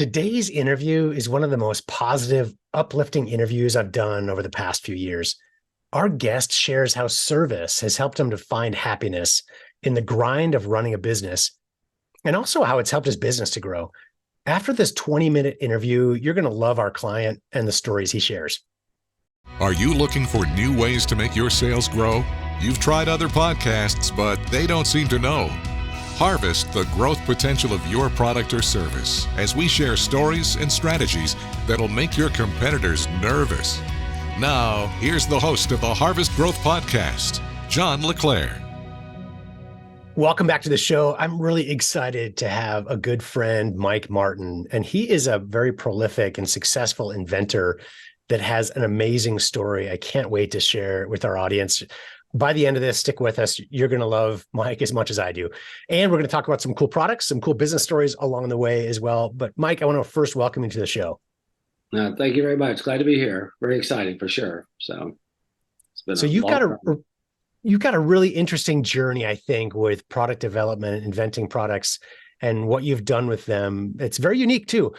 Today's interview is one of the most positive, uplifting interviews I've done over the past few years. Our guest shares how service has helped him to find happiness in the grind of running a business, and also how it's helped his business to grow. After this 20-minute interview, you're going to love our client and the stories he shares. Are you looking for new ways to make your sales grow? You've tried other podcasts, but they don't seem to know. Harvest the growth potential of your product or service as we share stories and strategies that'll make your competitors nervous. Now, here's the host of the Harvest Growth Podcast, John LeClaire. Welcome back to the show. I'm really excited to have a good friend, Mike Martin, and he is a very prolific and successful inventor that has an amazing story. I can't wait to share with our audience. By the end of this, stick with us. You're going to love Mike as much as I do. And we're going to talk about some cool products, some cool business stories along the way as well. But Mike, I want to first welcome you to the show. Thank you very much. Glad to be here. Very exciting for sure. So it's been you've got a really interesting journey, I think, with product development and inventing products and what you've done with them. It's very unique too.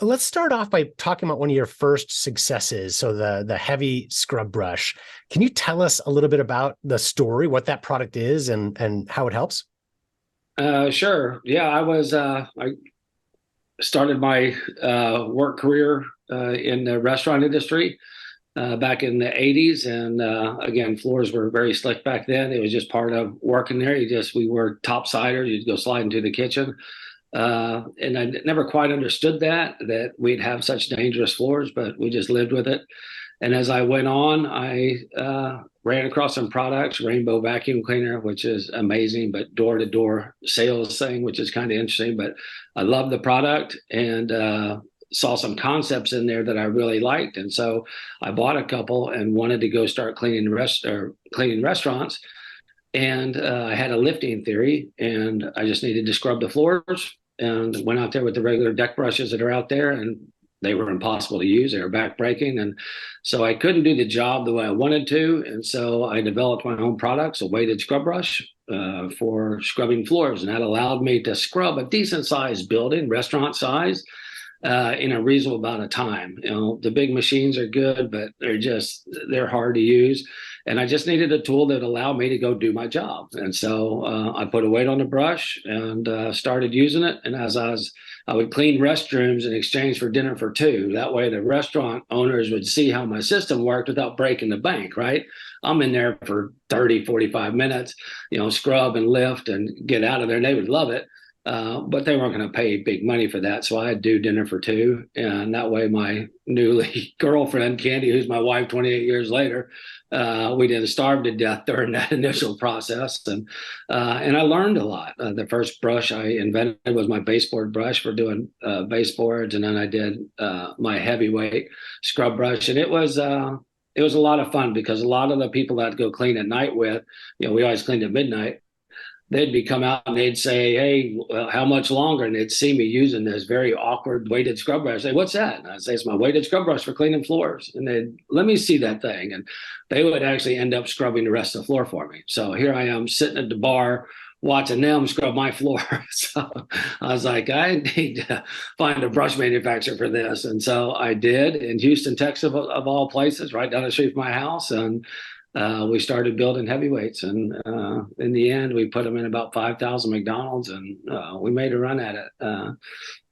Let's start off by talking about one of your first successes. So the heavy scrub brush. Can you tell us a little bit about the story, what that product is and how it helps? Sure. Yeah, I started my work career in the restaurant industry back in the 80s. And again, floors were very slick back then. It was just part of working there. We were topsiders. You'd go slide into the kitchen. And I never quite understood that we'd have such dangerous floors, but we just lived with it. And as I went on, I ran across some products, Rainbow Vacuum Cleaner, which is amazing, but door-to-door sales thing, which is kind of interesting. But I loved the product and saw some concepts in there that I really liked. And so I bought a couple and wanted to go start cleaning restaurants. And I had a lifting theory, and I just needed to scrub the floors. And went out there with the regular deck brushes that are out there, and they were impossible to use. They were back-breaking. And so I couldn't do the job the way I wanted to. And so I developed my own products, a weighted scrub brush for scrubbing floors. And that allowed me to scrub a decent-sized building, restaurant size, in a reasonable amount of time. You know, the big machines are good, but they're hard to use. And I just needed a tool that allowed me to go do my job. And so I put a weight on the brush and started using it. And I would clean restrooms in exchange for dinner for two. That way the restaurant owners would see how my system worked without breaking the bank, right? I'm in there for 30, 45 minutes, scrub and lift and get out of there. And they would love it. But they weren't going to pay big money for that. So I'd do dinner for two. And that way my newly girlfriend, Candy, who's my wife 28 years later, we didn't starve to death during that initial process. And I learned a lot. The first brush I invented was my baseboard brush for doing baseboards. And then I did my heavyweight scrub brush. And it was a lot of fun because a lot of the people that I'd go clean at night with, we always cleaned at midnight. They'd come out and they'd say, "Hey, well, how much longer?" And they'd see me using this very awkward weighted scrub brush. I'd say, "What's that?" And I'd say, "It's my weighted scrub brush for cleaning floors." And they'd, "Let me see that thing." And they would actually end up scrubbing the rest of the floor for me. So here I am sitting at the bar watching them scrub my floor. So I was like, I need to find a brush manufacturer for this. And so I did in Houston, Texas, of all places, right down the street from my house. And we started building heavyweights, and in the end, we put them in about 5,000 McDonald's, and we made a run at it.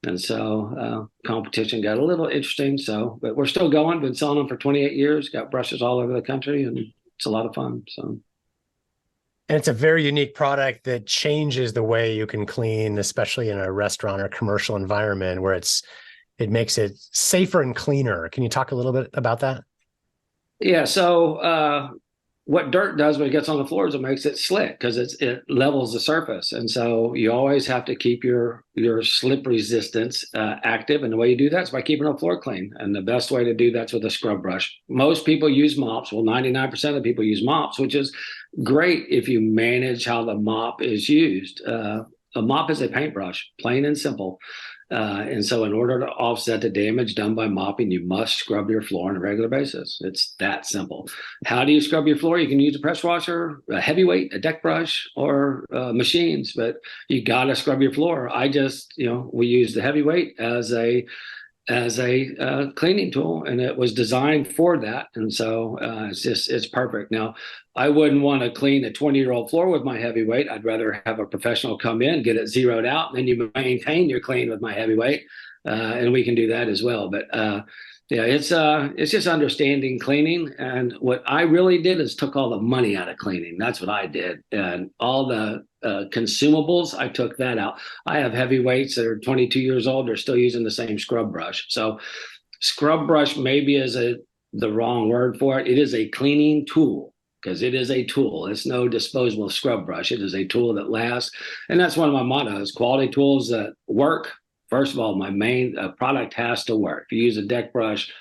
And so competition got a little interesting. But we're still going. Been selling them for 28 years. Got brushes all over the country, and it's a lot of fun. And it's a very unique product that changes the way you can clean, especially in a restaurant or commercial environment where it makes it safer and cleaner. Can you talk a little bit about that? Yeah. So what dirt does when it gets on the floors, it makes it slick because it levels the surface. And so you always have to keep your slip resistance active. And the way you do that is by keeping the floor clean. And the best way to do that's with a scrub brush. Most people use mops. Well, 99% of people use mops, which is great if you manage how the mop is used. A mop is a paintbrush, plain and simple. And so in order to offset the damage done by mopping, you must scrub your floor on a regular basis. It's that simple. How do you scrub your floor? You can use a pressure washer, a heavyweight, a deck brush, or machines, but you got to scrub your floor. We use the heavyweight as a cleaning tool, and it was designed for that. And so it's perfect. Now, I wouldn't want to clean a 20-year-old floor with my heavyweight. I'd rather have a professional come in, get it zeroed out, and then you maintain your clean with my heavyweight, and we can do that as well. But it's just understanding cleaning. And what I really did is took all the money out of cleaning. That's what I did, and all the consumables, I took that out. I have heavyweights that are 22 years old. They're still using the same scrub brush. So scrub brush maybe is the wrong word for it. It is a cleaning tool, because it is a tool. It's no disposable scrub brush. It is a tool that lasts. And that's one of my mottos: quality tools that work. First of all, my main product has to work. If you use a deck brush,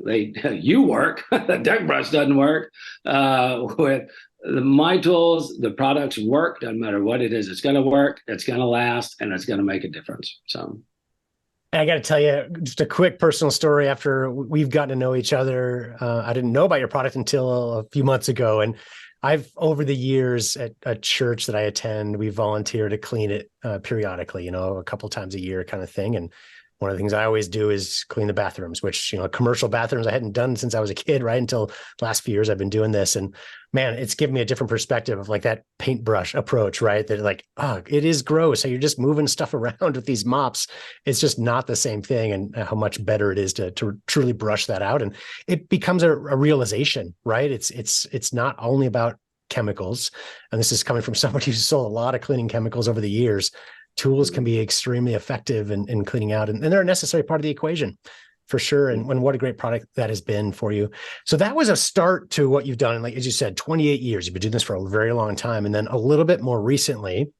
you work. The deck brush doesn't work. With my tools, the products work. Doesn't matter what it is. It's going to work. It's going to last, and it's going to make a difference. So, I got to tell you just a quick personal story. After we've gotten to know each other, I didn't know about your product until a few months ago, and I've, over the years at a church that I attend, we volunteer to clean it periodically, a couple times a year kind of thing. And one of the things I always do is clean the bathrooms, which, commercial bathrooms I hadn't done since I was a kid, right? Until the last few years I've been doing this. And man, it's given me a different perspective of like that paintbrush approach, right? That like, it is gross. So you're just moving stuff around with these mops. It's just not the same thing. And how much better it is to truly brush that out. And it becomes a realization, right? It's not only about chemicals. And this is coming from somebody who's sold a lot of cleaning chemicals over the years. Tools can be extremely effective in cleaning out, and they're a necessary part of the equation for sure. And what a great product that has been for you. So that was a start to what you've done. And like, as you said, 28 years, you've been doing this for a very long time. And then a little bit more recently,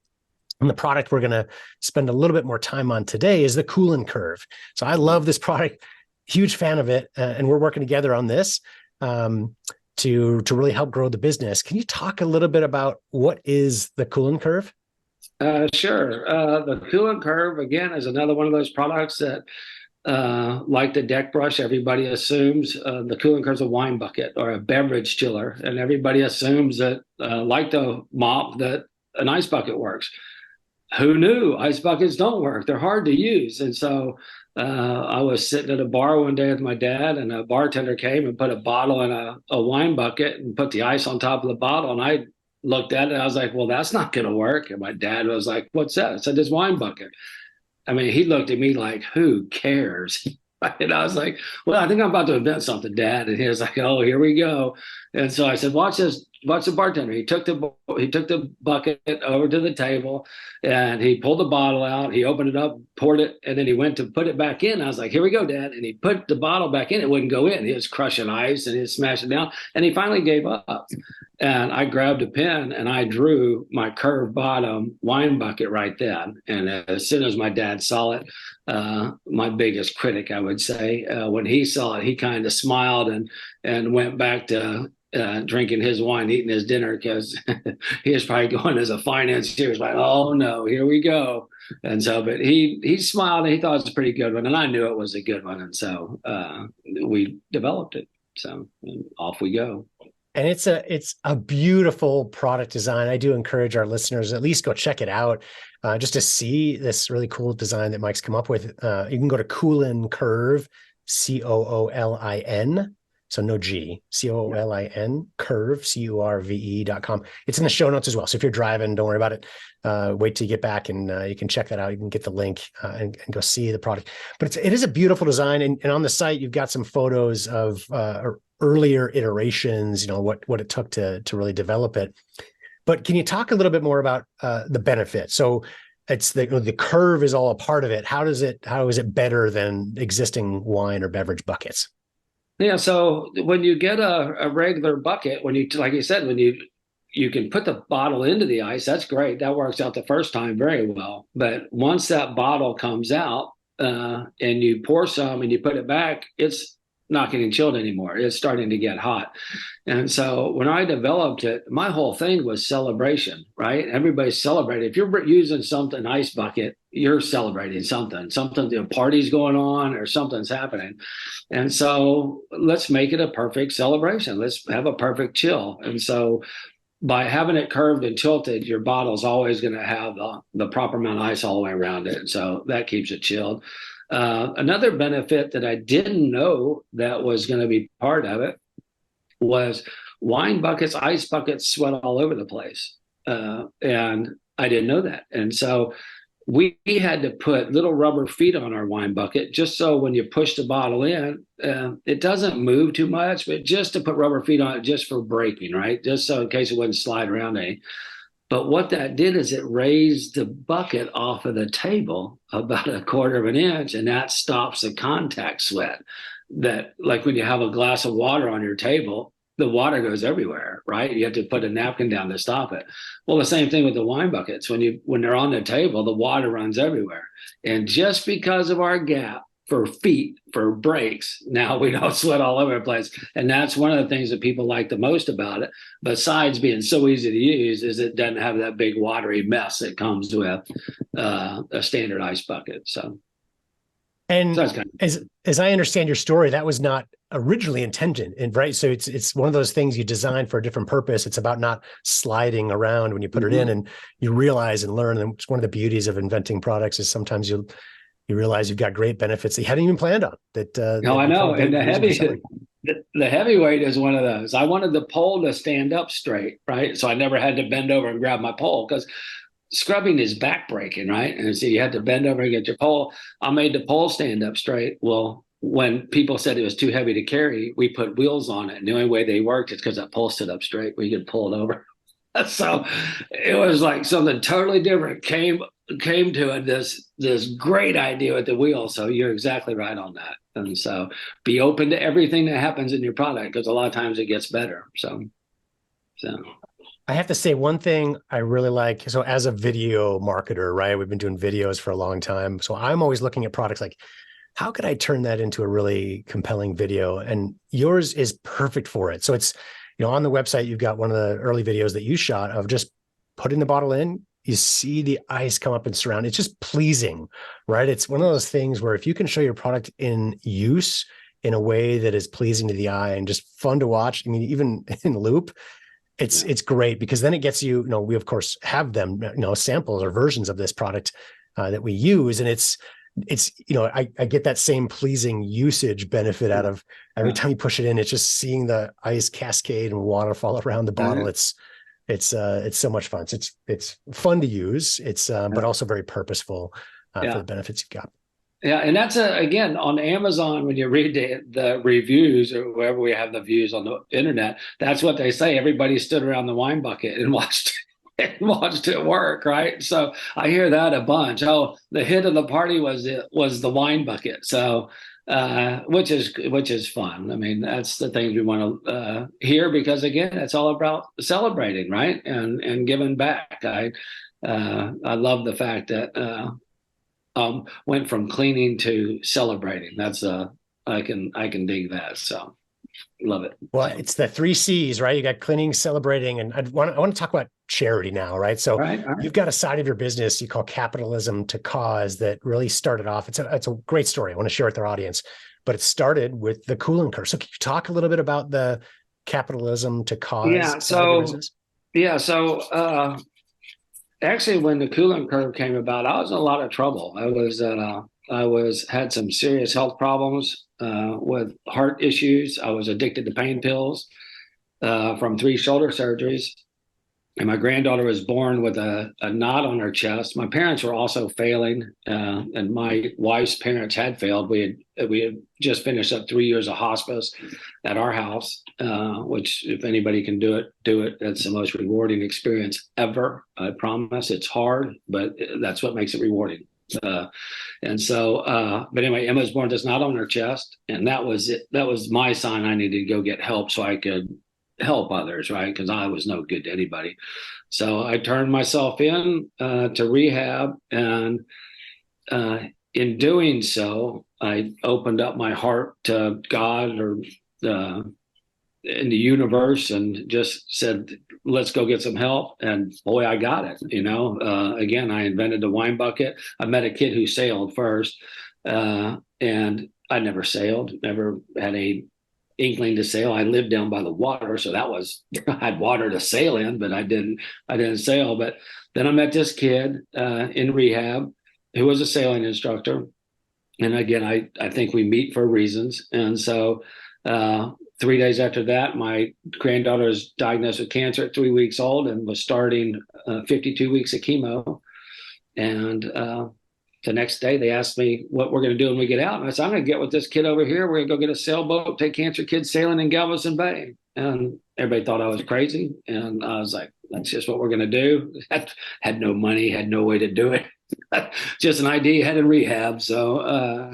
and the product we're going to spend a little bit more time on today is the Coolin Curve. So I love this product, huge fan of it. And we're working together on this to really help grow the business. Can you talk a little bit about what is the Coolin Curve? Sure. The Coolin Curve, again, is another one of those products that, like the deck brush, everybody assumes the Coolin Curve is a wine bucket or a beverage chiller. And everybody assumes that, like the mop, that an ice bucket works. Who knew? Ice buckets don't work. They're hard to use. And so I was sitting at a bar one day with my dad, and a bartender came and put a bottle in a wine bucket and put the ice on top of the bottle. And I looked at it, and I was like, well, that's not going to work. And my dad was like, what's that? I said, this wine bucket. I mean, he looked at me like, who cares? And I was like, well, I think I'm about to invent something, Dad. And he was like, oh, here we go. And so I said, watch this. Watch the bartender. He took the bucket over to the table, and he pulled the bottle out. He opened it up, poured it, and then he went to put it back in. I was like, here we go, Dad. And he put the bottle back in. It wouldn't go in. He was crushing ice, and he was smashing it down. And he finally gave up. And I grabbed a pen, and I drew my curved bottom wine bucket right then. And as soon as my dad saw it, my biggest critic, I would say, when he saw it, he kind of smiled and went back to drinking his wine, eating his dinner, because he was probably going as a financier. He was like, oh no, here we go. And so, but he smiled, and he thought it was a pretty good one. And I knew it was a good one. And so we developed it. So off we go. And it's a beautiful product design. I do encourage our listeners at least go check it out, just to see this really cool design that Mike's come up with. You can go to Coolin Curve, Coolin, so no G, Coolin, Curve, curve.com. It's in the show notes as well. So if you're driving, don't worry about it. Wait till you get back, and you can check that out. You can get the link and go see the product. But it is a beautiful design. And on the site, you've got some photos of earlier iterations, what it took to really develop it. But can you talk a little bit more about the benefit? So it's the curve is all a part of it. How is it better than existing wine or beverage buckets? Yeah. So when you get a regular bucket, like you said, when you can put the bottle into the ice, that's great. That works out the first time very well. But once that bottle comes out and you pour some and you put it back, it's not getting chilled anymore. It's starting to get hot. And so when I developed it, my whole thing was celebration, right? Everybody's celebrating. If you're using something ice bucket, you're celebrating something, a party's going on or something's happening. And so let's make it a perfect celebration. Let's have a perfect chill. And so by having it curved and tilted, your bottle's always going to have the proper amount of ice all the way around it. And so that keeps it chilled. Another benefit that I didn't know that was going to be part of it was wine buckets, ice buckets sweat all over the place. And I didn't know that. And so we had to put little rubber feet on our wine bucket just so when you push the bottle in, it doesn't move too much, but just to put rubber feet on it just for braking, right? Just so in case it wouldn't slide around any. But what that did is it raised the bucket off of the table about 1/4 of an inch, and that stops the contact sweat. That, like when you have a glass of water on your table, the water goes everywhere, right? You have to put a napkin down to stop it. Well, the same thing with the wine buckets. When they're on the table, the water runs everywhere. And just because of our gap for feet, for brakes, now we don't sweat all over the place. And that's one of the things that people like the most about it, besides being so easy to use, is it doesn't have that big watery mess that comes with a standard ice bucket. And so that's kind of, as I understand your story, that was not originally intended, and right. So it's one of those things you design for a different purpose. It's about not sliding around when you put it in, and you realize and learn. And it's one of the beauties of inventing products is sometimes you realize you've got great benefits that you hadn't even planned on. I know. And the heavyweight is one of those. I wanted the pole to stand up straight, right? So I never had to bend over and grab my pole, because scrubbing is backbreaking, right? And so you had to bend over and get your pole. I made the pole stand up straight. Well, when people said it was too heavy to carry, we put wheels on it. And the only way they worked is because that pole stood up straight. We could pull it over. So it was like something totally different came to it, this great idea with the wheel. So you're exactly right on that. And so be open to everything that happens in your product, because a lot of times it gets better. So I have to say one thing I really like. So as a video marketer, right, we've been doing videos for a long time. So I'm always looking at products like, how could I turn that into a really compelling video? And yours is perfect for it. So it's, on the website, you've got one of the early videos that you shot of just putting the bottle in. You see the ice come up and surround. It's just pleasing, right? It's one of those things where if you can show your product in use in a way that is pleasing to the eye and just fun to watch, I mean, even in loop, it's great, because then it gets you, we of course have them, samples or versions of this product that we use. And it's, I get that same pleasing usage benefit out of every time you push it in. It's just seeing the ice cascade and waterfall around the bottle. It's so much fun. It's fun to use. But also very purposeful for the benefits you've got. Yeah, and that's again on Amazon, when you read the reviews, or wherever we have the views on the internet, that's what they say. Everybody stood around the wine bucket and watched it work, right? So I hear that a bunch. Oh, the hit of the party was the wine bucket. So which is fun. I mean, that's the things we want to hear, because again, it's all about celebrating, right? And giving back. I love the fact that went from cleaning to celebrating. That's I can dig that. So love it. Well, it's the 3 C's, right? You got cleaning, celebrating, and I want to talk about charity now, right? So all right. You've got a side of your business you call Capitalism to Cause that really started off. It's a great story. I want to share it with our audience, but it started with the Coolin Curve. So can you talk a little bit about the Capitalism to Cause side of your business? So actually, when the Coolin Curve came about, I was in a lot of trouble. I had some serious health problems with heart issues. I was addicted to pain pills from 3 shoulder surgeries. And my granddaughter was born with a knot on her chest. My parents were also failing, and my wife's parents had failed. We had just finished up 3 years of hospice at our house, which, if anybody can do it. That's the most rewarding experience ever. I promise. It's hard, but that's what makes it rewarding. But anyway, Emma was born with this knot on her chest, and that was it. That was my sign. I needed to go get help so I could help others, right? Because I was no good to anybody. So I turned myself in to rehab, and in doing so, I opened up my heart to God or in the universe and just said, let's go get some help. And boy, I got it. Again, I invented the wine bucket. I met a kid who sailed first, and I never sailed, never had a inkling to sail. I lived down by the water, so that was I had water to sail in, but I didn't sail. But then I met this kid in rehab who was a sailing instructor. And again, I think we meet for reasons. And so 3 days after that, my granddaughter was diagnosed with cancer at 3 weeks old and was starting 52 weeks of chemo. And the next day, they asked me what we're going to do when we get out. And I said, I'm going to get with this kid over here. We're going to go get a sailboat, take cancer kids sailing in Galveston Bay. And everybody thought I was crazy. And I was like, that's just what we're going to do. Had no money, had no way to do it. Just an idea, had in rehab. So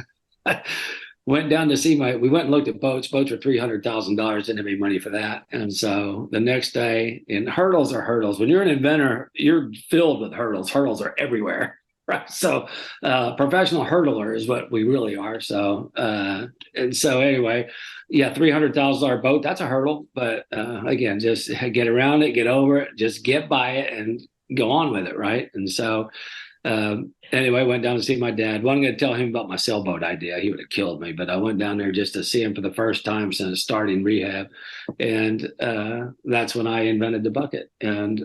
went down to see we went and looked at boats. Boats were $300,000. Didn't have any money for that. And so the next day, and hurdles are hurdles. When you're an inventor, you're filled with hurdles. Hurdles are everywhere. Right. So professional hurdler is what we really are. So and so anyway, yeah, $300,000 boat, that's a hurdle. But again, just get around it, get over it, just get by it and go on with it. Right. And so anyway, went down to see my dad. Wasn't going to tell him about my sailboat idea. He would have killed me. But I went down there just to see him for the first time since starting rehab. And that's when I invented the bucket. And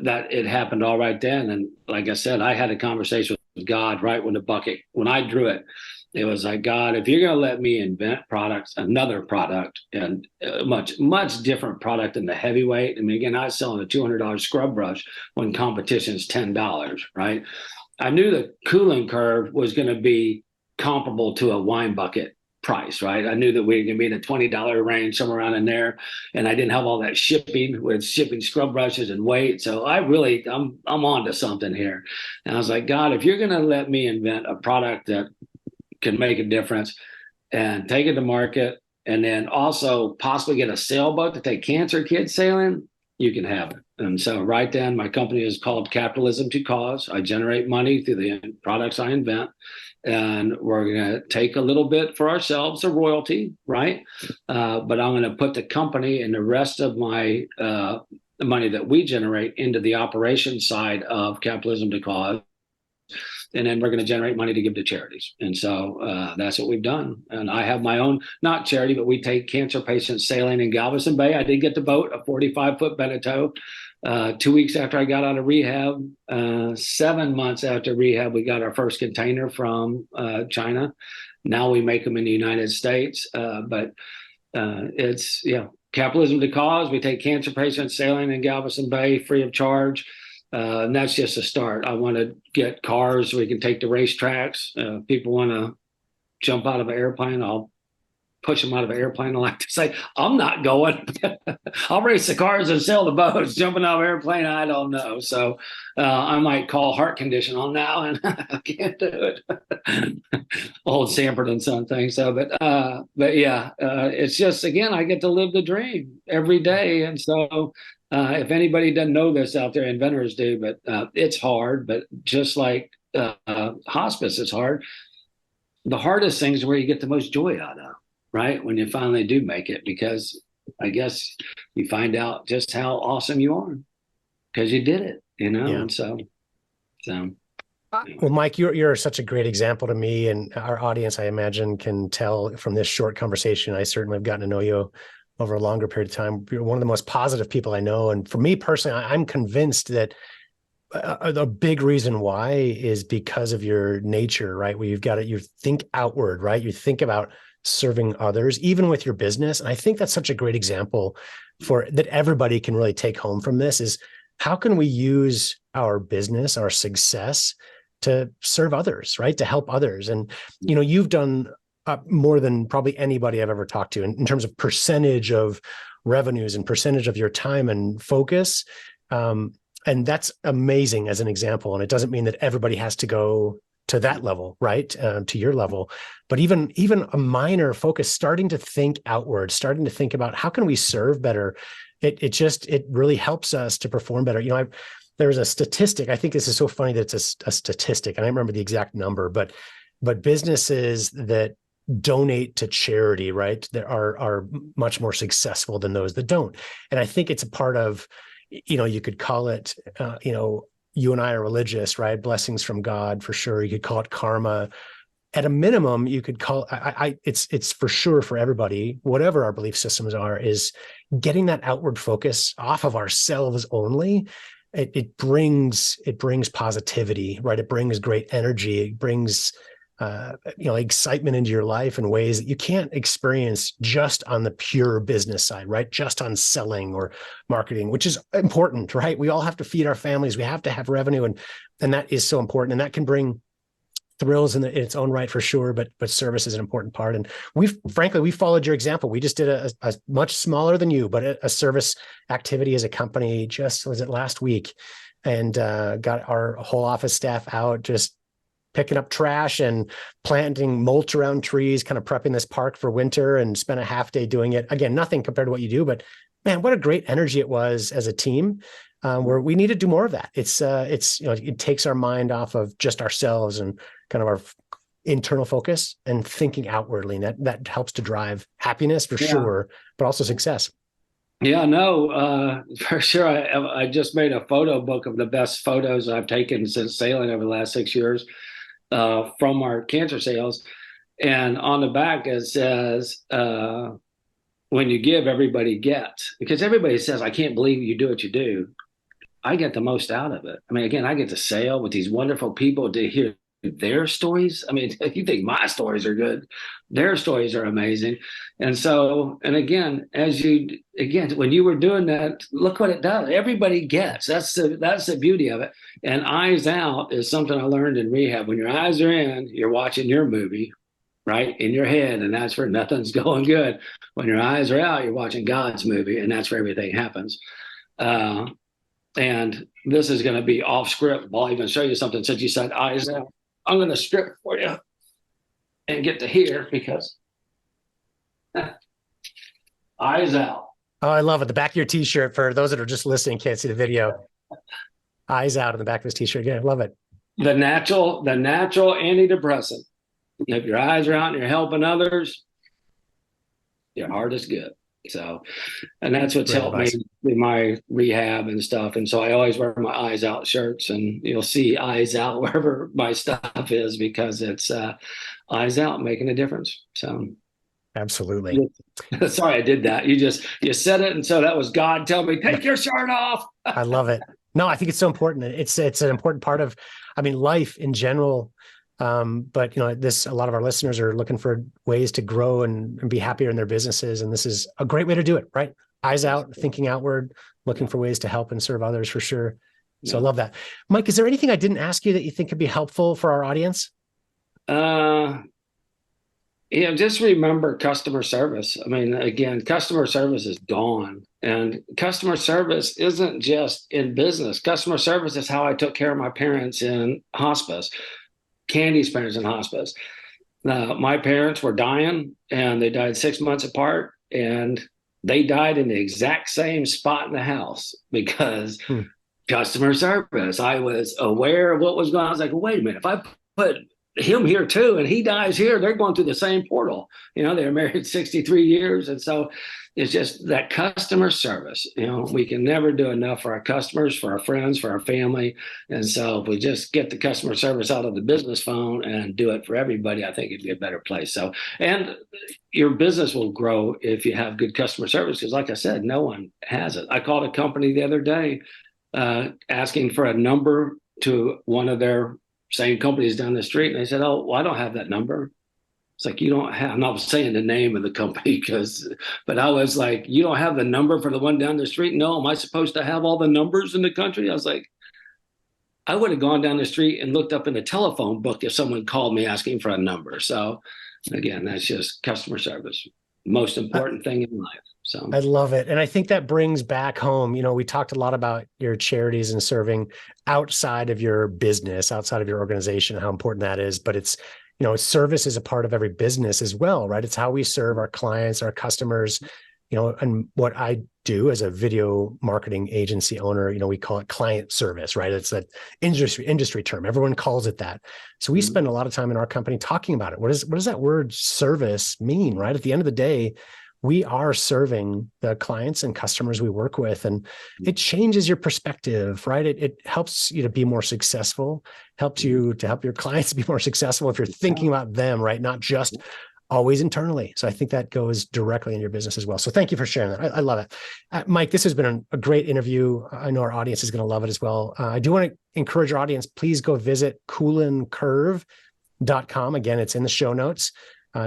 that it happened all right then. And like I said, I had a conversation with God right when I drew it. It was like, God, if you're going to let me invent another product, and a much, much different product than the heavyweight. I mean, again, I was selling a $200 scrub brush when competition's $10, right? I knew the Coolin Curve was going to be comparable to a wine bucket price, right? I knew that we were going to be in the $20 range, somewhere around in there. And I didn't have all that shipping scrub brushes and weight. So I'm on to something here. And I was like, God, if you're going to let me invent a product that can make a difference and take it to market, and then also possibly get a sailboat to take cancer kids sailing, you can have it. And so right then, my company is called Capitalism to Cause. I generate money through the products I invent. And we're going to take a little bit for ourselves, a royalty, right? But I'm going to put the company and the rest of my the money that we generate into the operations side of Capitalism to Cause. And then we're going to generate money to give to charities. And so that's what we've done. And I have my own, not charity, but we take cancer patients sailing in Galveston Bay. I did get the boat, a 45-foot Beneteau. 2 weeks after I got out of rehab, 7 months after rehab, we got our first container from China. Now we make them in the United States. But it's, Capitalism to Cause. We take cancer patients sailing in Galveston Bay free of charge. And that's just a start. I want to get cars so we can take to racetracks. People want to jump out of an airplane, I'll push them out of an airplane. I like to say, I'm not going. I'll race the cars and sell the boats. Jumping out of an airplane, I don't know. So I might call heart condition on now, and I can't do it. Old Sanford and Son thing. So, but yeah, it's just, again, I get to live the dream every day. And so if anybody doesn't know this out there, inventors do, but it's hard. But just like hospice is hard, the hardest things are where you get the most joy out of, right? When you finally do make it, because I guess you find out just how awesome you are because you did it, Yeah. And so. Well, Mike, you're such a great example to me, and our audience, I imagine, can tell from this short conversation. I certainly have gotten to know you over a longer period of time. You're one of the most positive people I know. And for me personally, I'm convinced that the big reason why is because of your nature, right? Where you think outward, right? You think about serving others, even with your business. And I think that's such a great example that everybody can really take home from this is how can we use our business, our success to serve others, right? To help others. And, you've done more than probably anybody I've ever talked to in terms of percentage of revenues and percentage of your time and focus. And that's amazing as an example. And it doesn't mean that everybody has to go to that level, right? To your level, but even a minor focus, starting to think outward, starting to think about how can we serve better. It really helps us to perform better. there was a statistic. I think this is so funny that it's a statistic. And I don't remember the exact number, but businesses that donate to charity, right, that are much more successful than those that don't. And I think it's a part of, you could call it, you and I are religious, right? Blessings from God for sure. You could call it karma. At a minimum, you could call it's for sure for everybody, whatever our belief systems are, is getting that outward focus off of ourselves only. It brings positivity, right? It brings great energy. It brings excitement into your life in ways that you can't experience just on the pure business side, right? Just on selling or marketing, which is important, right? We all have to feed our families. We have to have revenue, and that is so important. And that can bring thrills in its own right for sure, but service is an important part. And we followed your example. We just did a much smaller than you, but a service activity as a company, was it last week, and got our whole office staff out just picking up trash and planting mulch around trees, kind of prepping this park for winter, and spent a half day doing it. Again, nothing compared to what you do, but man, what a great energy it was as a team, where we need to do more of that. It takes our mind off of just ourselves and kind of our internal focus and thinking outwardly. And that helps to drive happiness for sure, but also success. Yeah, no, for sure. I just made a photo book of the best photos I've taken since sailing over the last 6 years. From our cancer sales. And on the back, it says, when you give, everybody gets. Because everybody says, I can't believe you do what you do. I get the most out of it. I mean, again, I get to sail with these wonderful people, to hear their stories. I mean, if you think my stories are good, their stories are amazing. And so, and again, when you were doing that, look what it does. Everybody gets. That's the beauty of it. And eyes out is something I learned in rehab. When your eyes are in, you're watching your movie, right, in your head, and that's where nothing's going good. When your eyes are out, you're watching God's movie, and that's where everything happens. And this is going to be off script. I'll even show you something since you said eyes out. I'm going to script for you and get to here, because eyes out. Oh, I love it. The back of your t-shirt, for those that are just listening, can't see the video. Eyes out on the back of this t-shirt. Yeah, I love it. The natural antidepressant. If your eyes are out and you're helping others, your heart is good. So, and that's what's helped me in my rehab and stuff. And so I always wear my eyes out shirts, and you'll see eyes out wherever my stuff is, because it's eyes out, making a difference. So absolutely. Sorry, I did that. You said it. And so that was God telling me, take your shirt off. I love it. No, I think it's so important. It's an important part of, life in general. But a lot of our listeners are looking for ways to grow and be happier in their businesses. And this is a great way to do it, right? Eyes out, thinking outward, looking for ways to help and serve others for sure. So I love that. Mike, is there anything I didn't ask you that you think could be helpful for our audience? Just remember customer service. I mean, again, customer service is gone. And customer service isn't just in business. Customer service is how I took care of my parents in hospice. Candy's parents in hospice. My parents were dying, and they died 6 months apart, and they died in the exact same spot in the house because customer service. I was aware of what was going on. I was like, wait a minute, if I put him here too and he dies here, they're going through the same portal. They were married 63 years. And so it's just that customer service. We can never do enough for our customers, for our friends, for our family. And so if we just get the customer service out of the business phone and do it for everybody, I think it'd be a better place. So, and your business will grow if you have good customer service, because like I said, no one has it. I called a company the other day asking for a number to one of their same companies down the street. And they said, oh, well, I don't have that number. It's like, you don't have, I'm not saying the name of the company but I was like, you don't have the number for the one down the street? No, am I supposed to have all the numbers in the country? I was like, I would have gone down the street and looked up in the telephone book if someone called me asking for a number. So again, that's just customer service. Most important thing in life. So I love it. And I think that brings back home, we talked a lot about your charities and serving outside of your business, outside of your organization, how important that is. But it's, service is a part of every business as well, right? It's how we serve our clients, our customers, and what I do as a video marketing agency owner, we call it client service, right? It's that industry term. Everyone calls it that. So we spend a lot of time in our company talking about it. What does that word service mean, right? At the end of the day, we are serving the clients and customers we work with, and it changes your perspective, right? It helps you to be more successful, helps you to help your clients be more successful if you're thinking about them, right? Not just always internally. So I think that goes directly in your business as well. So thank you for sharing that. I love it. Mike, this has been a great interview. I know our audience is going to love it as well. I do want to encourage our audience, please go visit CoolinCurve.com. Again, it's in the show notes.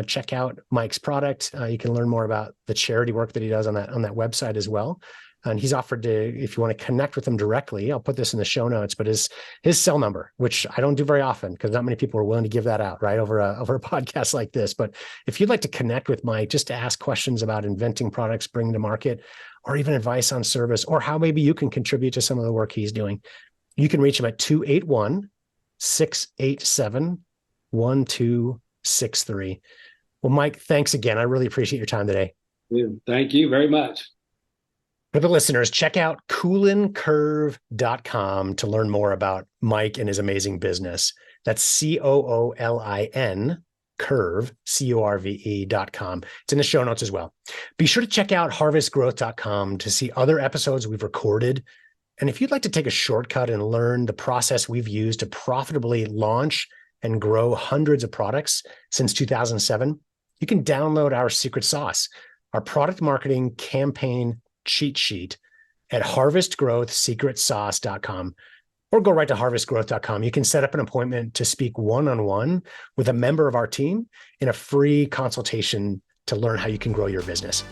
Check out Mike's product. You can learn more about the charity work that he does on that website as well. And he's offered to, if you want to connect with him directly, I'll put this in the show notes, but his cell number, which I don't do very often because not many people are willing to give that out, right, over a podcast like this. But if you'd like to connect with Mike, just to ask questions about inventing products, bringing to market, or even advice on service, or how maybe you can contribute to some of the work he's doing, you can reach him at 281-687-1263. Well, Mike, thanks again. I really appreciate your time today. Thank you very much. For the listeners, check out CoolinCurve.com to learn more about Mike and his amazing business. That's COOLIN Curve, CURVE.com. It's in the show notes as well. Be sure to check out harvestgrowth.com to see other episodes we've recorded. And if you'd like to take a shortcut and learn the process we've used to profitably launch and grow hundreds of products since 2007, you can download our secret sauce, our product marketing campaign cheat sheet at harvestgrowthsecretsauce.com, or go right to harvestgrowth.com. You can set up an appointment to speak one-on-one with a member of our team in a free consultation to learn how you can grow your business.